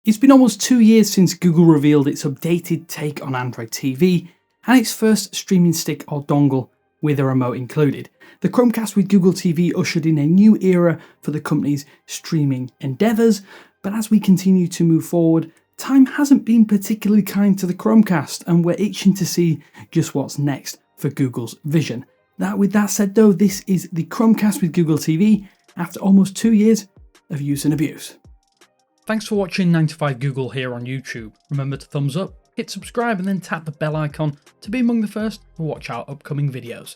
It's been almost 2 years since Google revealed its updated take on Android TV and its first streaming stick or dongle with a remote included. The Chromecast with Google TV ushered in a new era for the company's streaming endeavours, but as we continue to move forward, time hasn't been particularly kind to the Chromecast, and we're itching to see just what's next for Google's vision. With that said though, this is the Chromecast with Google TV after almost 2 years of use and abuse. Thanks for watching 9 to 5 Google here on YouTube. Remember to thumbs up, hit subscribe and then tap the bell icon to be among the first to watch our upcoming videos.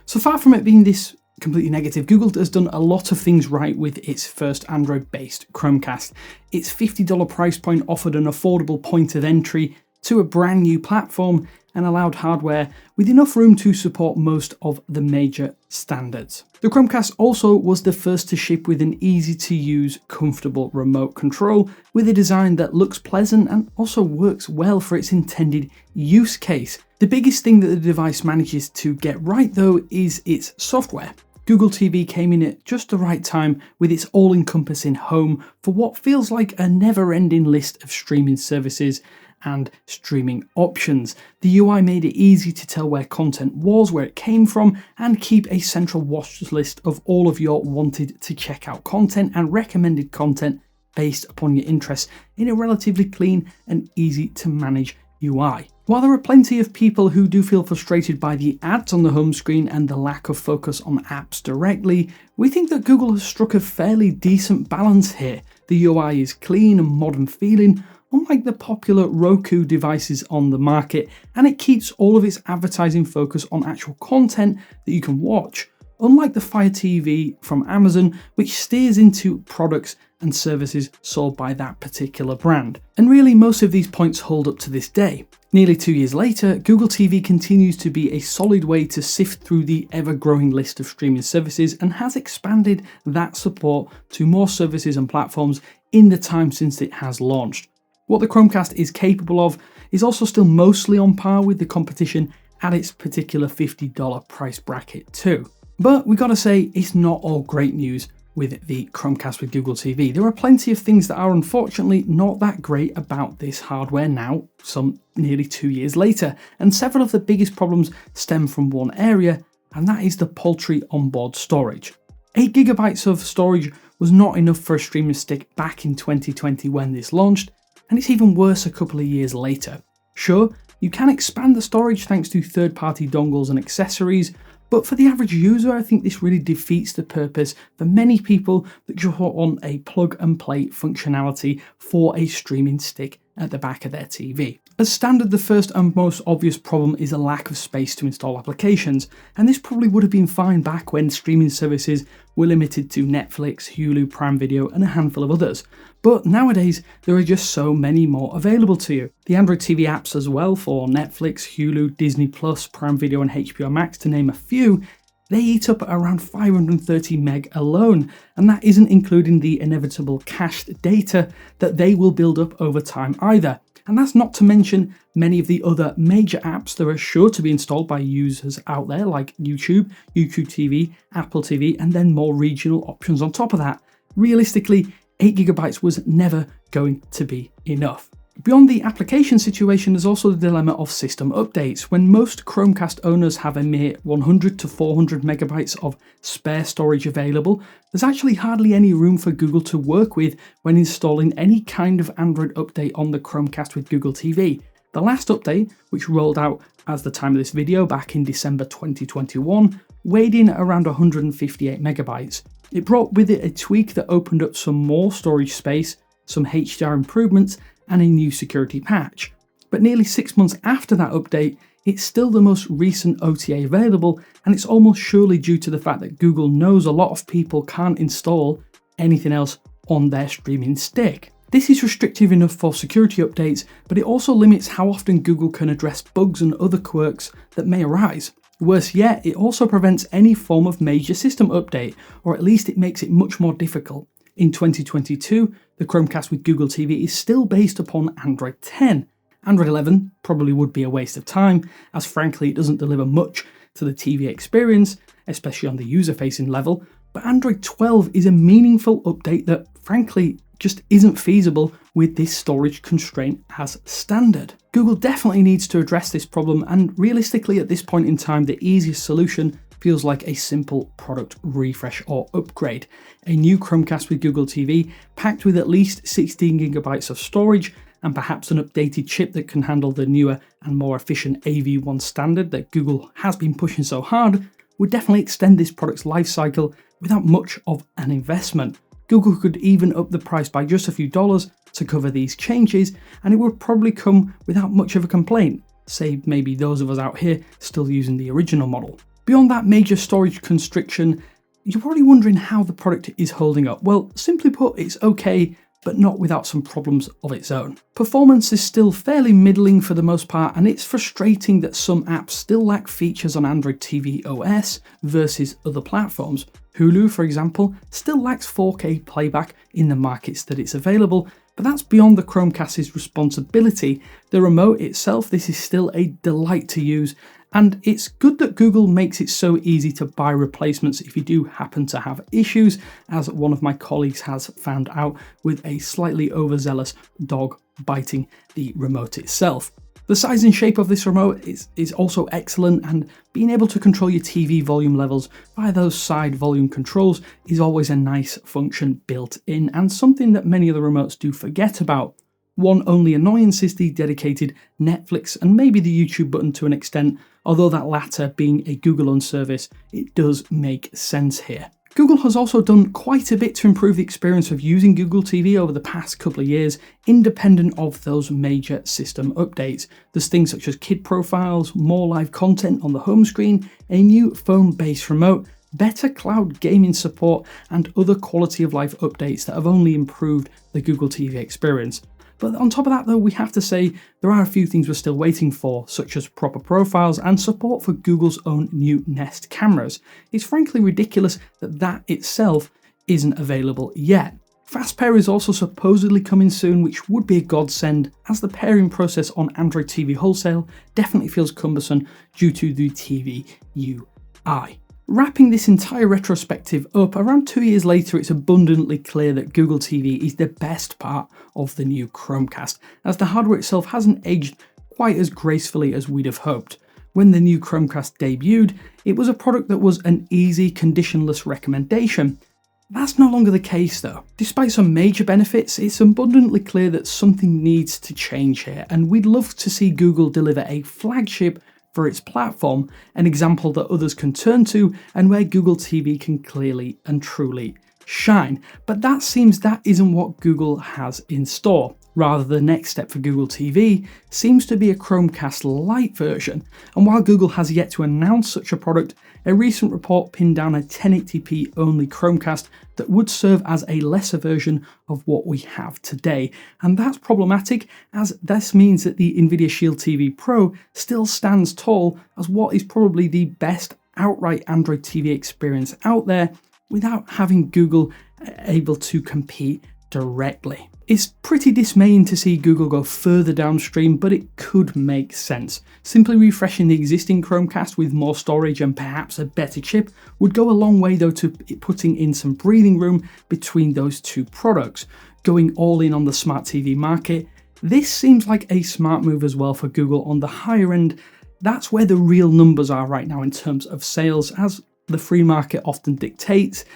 So far from it being this completely negative, Google has done a lot of things right with its first Android-based Chromecast. Its $50 price point offered an affordable point of entry to a brand new platform and allowed hardware with enough room to support most of the major standards. The Chromecast also was the first to ship with an easy to use, comfortable remote control with a design that looks pleasant and also works well for its intended use case. The biggest thing that the device manages to get right though is its software. Google TV came in at just the right time with its all-encompassing home for what feels like a never-ending list of streaming services and streaming options. The UI made it easy to tell where content was, where it came from, and keep a central watch list of all of your wanted to check out content and recommended content based upon your interests in a relatively clean and easy to manage UI. While there are plenty of people who do feel frustrated by the ads on the home screen and the lack of focus on apps directly, we think that Google has struck a fairly decent balance here. The UI is clean and modern feeling, unlike the popular Roku devices on the market, and it keeps all of its advertising focus on actual content that you can watch, unlike the Fire TV from Amazon, which steers into products and services sold by that particular brand. And really, most of these points hold up to this day. Nearly 2 years later, Google TV continues to be a solid way to sift through the ever-growing list of streaming services and has expanded that support to more services and platforms in the time since it has launched. What the Chromecast is capable of is also still mostly on par with the competition at its particular $50 price bracket too. But we gotta say, it's not all great news with the Chromecast with Google TV. There are plenty of things that are unfortunately not that great about this hardware now, some nearly 2 years later, and several of the biggest problems stem from one area, and that is the paltry onboard storage. 8GB of storage was not enough for a streaming stick back in 2020 when this launched, and it's even worse a couple of years later. Sure, you can expand the storage thanks to third-party dongles and accessories, but for the average user, I think this really defeats the purpose for many people that just want a plug-and-play functionality for a streaming stick at the back of their TV. As standard, the first and most obvious problem is a lack of space to install applications, and this probably would have been fine back when streaming services were limited to Netflix, Hulu, Prime Video, and a handful of others. But nowadays, there are just so many more available to you. The Android TV apps as well for Netflix, Hulu, Disney+, Prime Video, and HBO Max, to name a few, they eat up around 530 meg alone, and that isn't including the inevitable cached data that they will build up over time either. And that's not to mention many of the other major apps that are sure to be installed by users out there like YouTube, YouTube TV, Apple TV, and then more regional options on top of that. Realistically, 8GB was never going to be enough. Beyond the application situation, there's also the dilemma of system updates. When most Chromecast owners have a mere 100 to 400 megabytes of spare storage available, there's actually hardly any room for Google to work with when installing any kind of Android update on the Chromecast with Google TV. The last update, which rolled out as the time of this video back in December 2021, weighed in around 158 megabytes. It brought with it a tweak that opened up some more storage space, some HDR improvements, and a new security patch. But nearly 6 months after that update, it's still the most recent OTA available, and it's almost surely due to the fact that Google knows a lot of people can't install anything else on their streaming stick. This is restrictive enough for security updates, but it also limits how often Google can address bugs and other quirks that may arise. Worse yet, it also prevents any form of major system update, or at least it makes it much more difficult. In 2022, the Chromecast with Google TV is still based upon Android 10. Android 11 probably would be a waste of time, as frankly it doesn't deliver much to the TV experience, especially on the user-facing level, but Android 12 is a meaningful update that frankly just isn't feasible with this storage constraint as standard. Google definitely needs to address this problem, and realistically at this point in time, the easiest solution feels like a simple product refresh or upgrade. A new Chromecast with Google TV packed with at least 16 gigabytes of storage and perhaps an updated chip that can handle the newer and more efficient AV1 standard that Google has been pushing so hard would definitely extend this product's life cycle without much of an investment. Google could even up the price by just a few dollars to cover these changes, and it would probably come without much of a complaint, save maybe those of us out here still using the original model. Beyond that major storage constriction, you're probably wondering how the product is holding up. Well, simply put, it's okay, but not without some problems of its own. Performance is still fairly middling for the most part, and it's frustrating that some apps still lack features on Android TV OS versus other platforms. Hulu, for example, still lacks 4K playback in the markets that it's available, but that's beyond the Chromecast's responsibility. The remote itself, this is still a delight to use, and it's good that Google makes it so easy to buy replacements if you do happen to have issues, as one of my colleagues has found out with a slightly overzealous dog biting the remote itself. The size and shape of this remote is also excellent, and being able to control your TV volume levels via those side volume controls is always a nice function built in, and something that many of the remotes do forget about. One only annoyance is the dedicated Netflix and maybe the YouTube button to an extent, although that latter being a Google-owned service, it does make sense here. Google has also done quite a bit to improve the experience of using Google TV over the past couple of years, independent of those major system updates. There's things such as kid profiles, more live content on the home screen, a new phone-based remote, better cloud gaming support, and other quality of life updates that have only improved the Google TV experience. But on top of that though, we have to say there are a few things we're still waiting for, such as proper profiles and support for Google's own new Nest cameras. It's frankly ridiculous that that itself isn't available yet. Fast Pair is also supposedly coming soon, which would be a godsend, as the pairing process on Android TV wholesale definitely feels cumbersome due to the TV UI. Wrapping this entire retrospective up, around 2 years later, it's abundantly clear that Google TV is the best part of the new Chromecast, as the hardware itself hasn't aged quite as gracefully as we'd have hoped. When the new Chromecast debuted, it was a product that was an easy, conditionless recommendation. That's no longer the case though. Despite some major benefits, it's abundantly clear that something needs to change here, and we'd love to see Google deliver a flagship for its platform, an example that others can turn to and where Google TV can clearly and truly shine. But that seems that isn't what Google has in store. Rather, the next step for Google TV seems to be a Chromecast Lite version, and while Google has yet to announce such a product, a recent report pinned down a 1080p only Chromecast that would serve as a lesser version of what we have today. And that's problematic, as this means that the Nvidia Shield TV Pro still stands tall as what is probably the best outright Android TV experience out there, without having Google able to compete directly. It's pretty dismaying to see Google go further downstream, but it could make sense. Simply refreshing the existing Chromecast with more storage and perhaps a better chip would go a long way though to putting in some breathing room between those two products. Going all in on the smart TV market, this seems like a smart move as well for Google on the higher end. That's where the real numbers are right now in terms of sales, as the free market often dictates.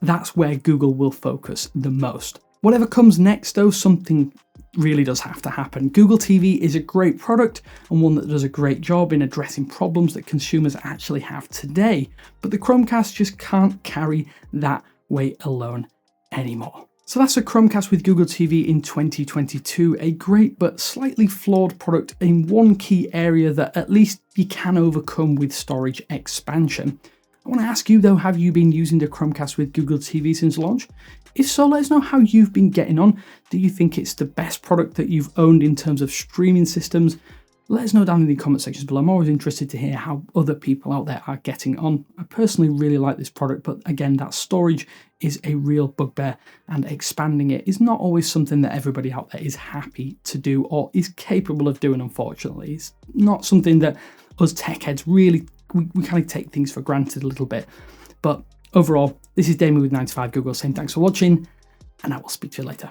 That's where Google will focus the most. Whatever comes next though, something really does have to happen. Google TV is a great product and one that does a great job in addressing problems that consumers actually have today, but the Chromecast just can't carry that weight alone anymore. So that's a Chromecast with Google TV in 2022, a great but slightly flawed product in one key area that at least you can overcome with storage expansion. I want to ask you though, have you been using the Chromecast with Google TV since launch? If so, let us know how you've been getting on. Do you think it's the best product that you've owned in terms of streaming systems? Let us know down in the comment sections below. I'm always interested to hear how other people out there are getting on. I personally really like this product, but again, that storage is a real bugbear, and expanding it is not always something that everybody out there is happy to do or is capable of doing, unfortunately. It's not something that us tech heads really, we kind of take things for granted a little bit. But overall, this is Damien with 9to5 Google saying thanks for watching, and I will speak to you later.